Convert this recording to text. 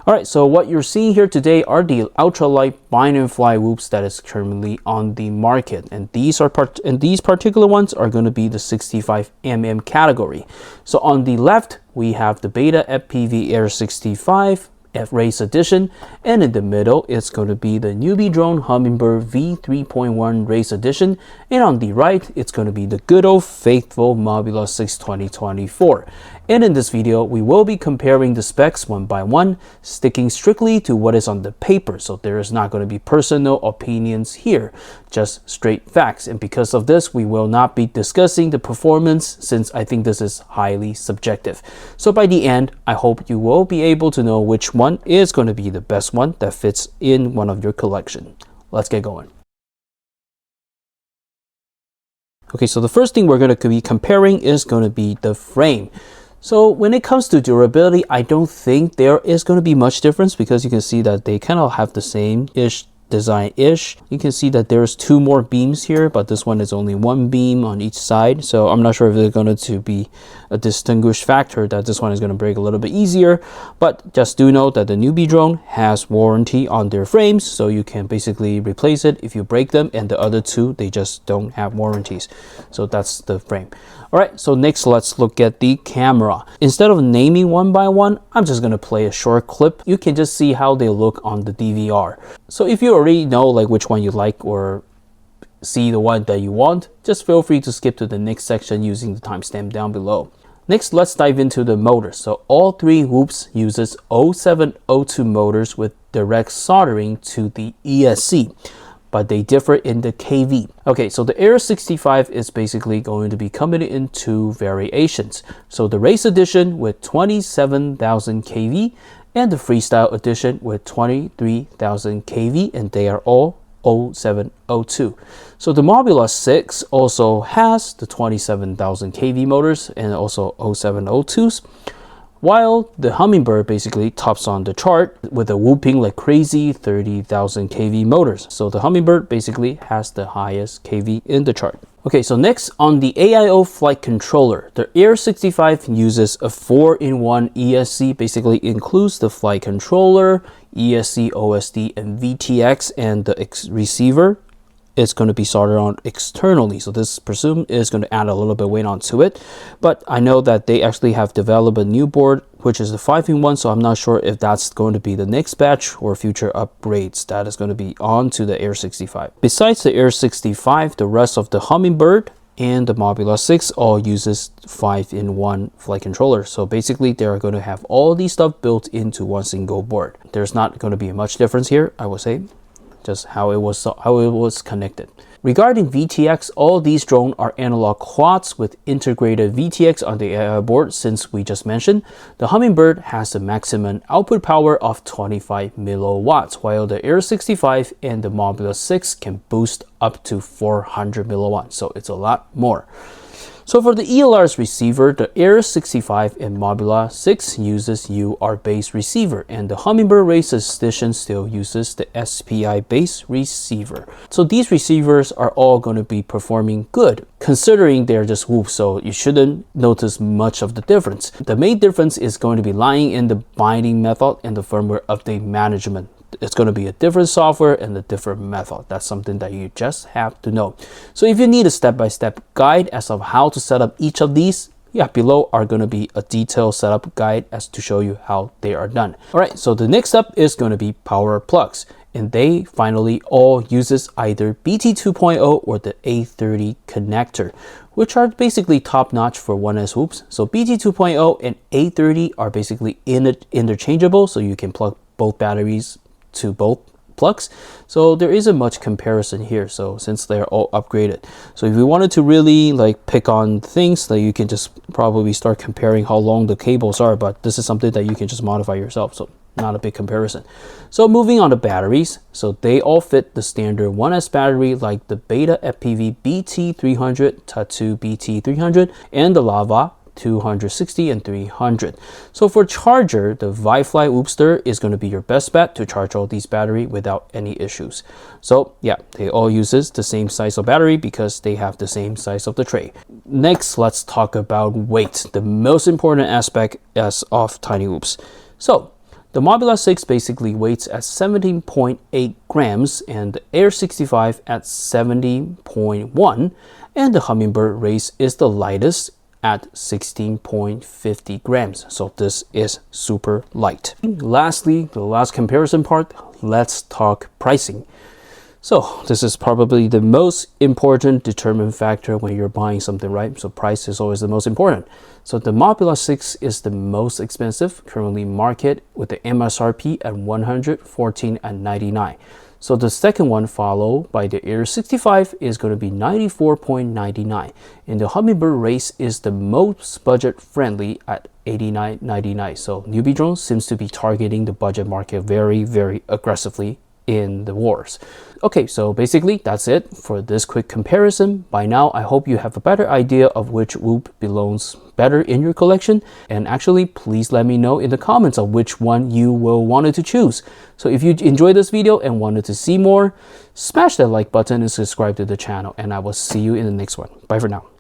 All right, so what you're seeing here today are the ultralight bind and fly whoops that is currently on the market, and these particular ones are going to be the 65mm category. So on the left we have the BetaFPV Air65 Race Edition, and in the middle it's going to be the newbie drone Hummingbird V3.1 Race Edition, and on the right it's going to be the good old faithful Mobula6 2024. And in this video we will be comparing the specs one by one, sticking strictly to what is on the paper, so there is not going to be personal opinions here, just straight facts. And because of this we will not be discussing the performance, since I think this is highly subjective. So by the end I hope you will be able to know which one is going to be the best one that fits in one of your collection. Let's get going. Okay, so the first thing we're going to be comparing is going to be the frame. So when it comes to durability, I don't think there is going to be much difference, because you can see that they kind of have the same-ish design-ish. You can see that there's two more beams here, but this one is only one beam on each side. So I'm not sure if there's going to be a distinguished factor that this one is going to break a little bit easier. But just do note that the newbie drone has warranty on their frames, so you can basically replace it if you break them, and the other two, they just don't have warranties. So that's the frame. Alright, so next let's look at the camera. Instead of naming one by one, I'm just going to play a short clip. You can just see how they look on the DVR. So if you already know like which one you like, or see the one that you want, just feel free to skip to the next section using the timestamp down below. Next, let's dive into the motors. So all three whoops uses 0702 motors with direct soldering to the ESC, but they differ in the kV. Okay, so the Air65 is basically going to be coming in two variations. So the Race Edition with 27,000 kV, and the Freestyle Edition with 23,000 kV, and they are all 0702. So the Mobula6 also has the 27,000 kV motors and also 0702s, while the Hummingbird basically tops on the chart with a whooping like crazy 30,000 kV motors. So the Hummingbird basically has the highest kV in the chart. Okay, so next on the AIO flight controller, the Air65 uses a 4-in-1 ESC, basically includes the flight controller, ESC, OSD, and VTX, and the receiver is going to be soldered on externally. So this presume is going to add a little bit of weight onto it. But I know that they actually have developed a new board, which is the 5-in-1, so I'm not sure if that's going to be the next batch or future upgrades that is going to be onto the Air65. Besides the Air65, the rest of the Hummingbird and the Mobula6 all uses 5-in-1 flight controller. So basically they're going to have all these stuff built into one single board. There's not going to be much difference here, I would say, just how it was connected. Regarding VTX, all these drones are analog quads with integrated VTX on the AI board. Since we just mentioned, the Hummingbird has a maximum output power of 25 milliwatts, while the Air65 and the Mobula6 can boost up to 400 milliwatts, so it's a lot more. So for the ELR's receiver, the Air65 and Mobula6 uses UR-based receiver, and the Hummingbird Race Edition still uses the SPI-based receiver. So these receivers are all going to be performing good, considering they're just whoops, so you shouldn't notice much of the difference. The main difference is going to be lying in the binding method and the firmware update management. It's going to be a different software and a different method. That's something that you just have to know. So if you need a step-by-step guide as of how to set up each of these, below are going to be a detailed setup guide as to show you how they are done. All right, so the next up is going to be power plugs, and they finally all uses either BT 2.0 or the A30 connector, which are basically top-notch for 1S whoops. So BT 2.0 and A30 are basically interchangeable, so you can plug both batteries to both plugs. So there isn't much comparison here, so since they're all upgraded. So if you wanted to really like pick on things, that you can just probably start comparing how long the cables are, but this is something that you can just modify yourself, so not a big comparison. So moving on to batteries, so they all fit the standard 1S battery like the BetaFPV BT300, Tatsu BT300, and the Lava 260 and 300. So for charger, the Vifly Oopster is going to be your best bet to charge all these battery without any issues. So yeah, they all uses the same size of battery because they have the same size of the tray. Next, let's talk about weight, the most important aspect as of tiny whoops. So The Mobula6 basically weighs at 17.8 grams and the Air65 at 70.1, and the Hummingbird Race is the lightest at 16.50 grams. So this is super light. Lastly, the last comparison part, let's talk pricing. So this is probably the most important determining factor when you're buying something, right? So price is always the most important. So the Mobula6 is the most expensive, currently market with the MSRP at $114.99. So the second one followed by the Air65 is going to be $94.99. And the Hummingbird Race is the most budget friendly at $89.99. So newbie drone seems to be targeting the budget market very, very aggressively in the wars. Okay, so basically that's it for this quick comparison. By now, I hope you have a better idea of which whoop belongs better in your collection. And actually, please let me know in the comments of which one you will wanted to choose. So if you enjoyed this video and wanted to see more, smash that like button and subscribe to the channel. And I will see you in the next one. Bye for now.